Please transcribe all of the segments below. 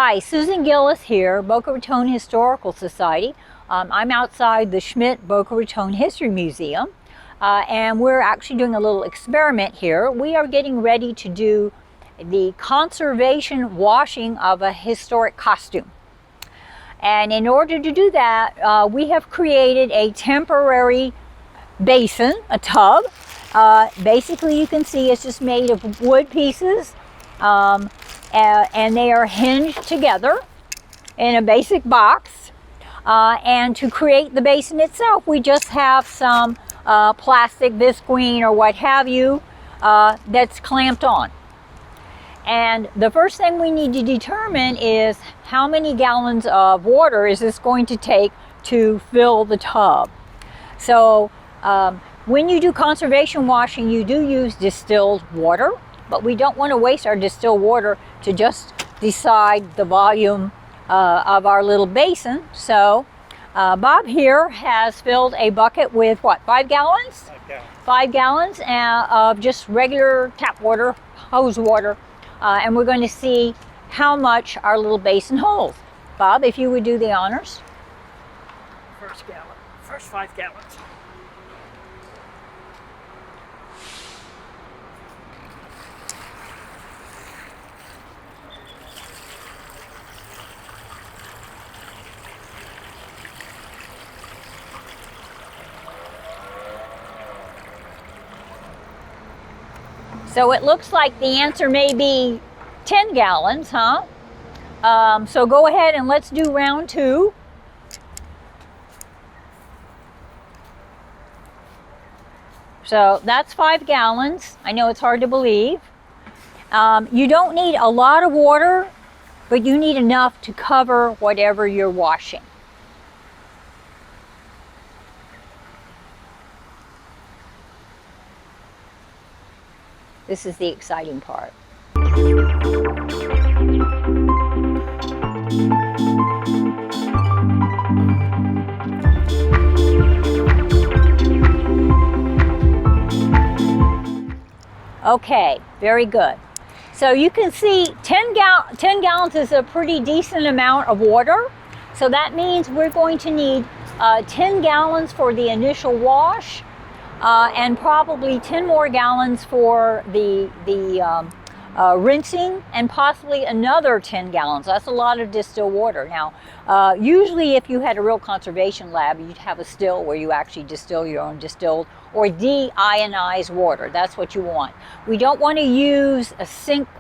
Hi, Susan Gillis here, Boca Raton Historical Society. I'm outside the Schmidt Boca Raton History Museum, and we're actually doing a little experiment here. We are getting ready to do the conservation washing of a historic costume. And in order to do that, we have created a temporary basin, a tub. Basically, you can see it's just made of wood pieces. And they are hinged together in a basic box. And to create the basin itself, we just have some plastic visqueen or what have you that's clamped on. And the first thing we need to determine is how many gallons of water is this going to take to fill the tub. So when you do conservation washing, you do use distilled water. But we don't want to waste our distilled water to just decide the volume of our little basin. So Bob here has filled a bucket with what, 5 gallons? 5 gallons. 5 gallons of just regular tap water, hose water. And we're going to see how much our little basin holds. Bob, if you would do the honors. First 5 gallons. So it looks like the answer may be 10 gallons, huh? So go ahead and let's do round 2. So that's 5 gallons. I know it's hard to believe. You don't need a lot of water, but you need enough to cover whatever you're washing. This is the exciting part. Okay, very good. So you can see 10 gallons is a pretty decent amount of water. So that means we're going to need 10 gallons for the initial wash. And probably 10 more gallons for the rinsing, and possibly another 10 gallons. That's a lot of distilled water. Now, usually if you had a real conservation lab, you'd have a still where you actually distill your own distilled or deionized water. That's what you want. We don't want to use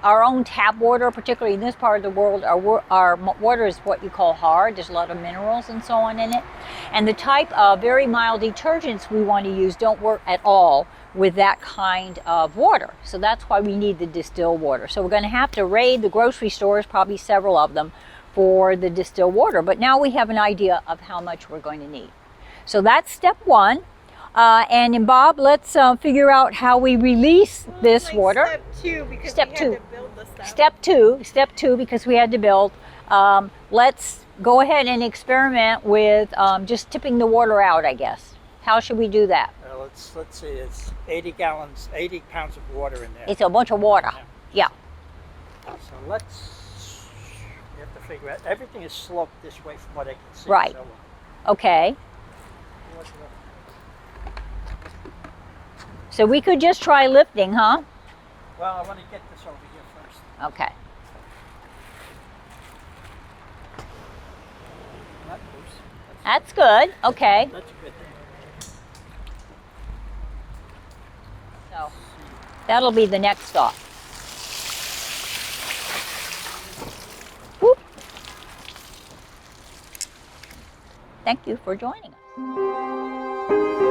our own tap water, particularly in this part of the world. Our water is what you call hard. There's a lot of minerals and so on in it. And the type of very mild detergents we want to use don't work at all with that kind of water. So that's why we need the distilled water. So we're going to have to raid the grocery stores, probably several of them, for the distilled water. But now we have an idea of how much we're going to need. So that's step 1. And in Bob, let's figure out how we release this water. Step 2, because Step we 2. had to build this out. Step two, because we had to build. Let's go ahead and experiment with just tipping the water out, I guess. How should we do that? Let's see, it's 80 gallons, 80 pounds of water in there. It's a bunch of water. Yeah. So we have to figure out, everything is sloped this way from what I can see. Right. So, Okay. So we could just try lifting, huh? well, I want to get this over here first. Okay. Not loose. That's good. Okay. That's good. So that'll be the next stop. Whoop. Thank you for joining us.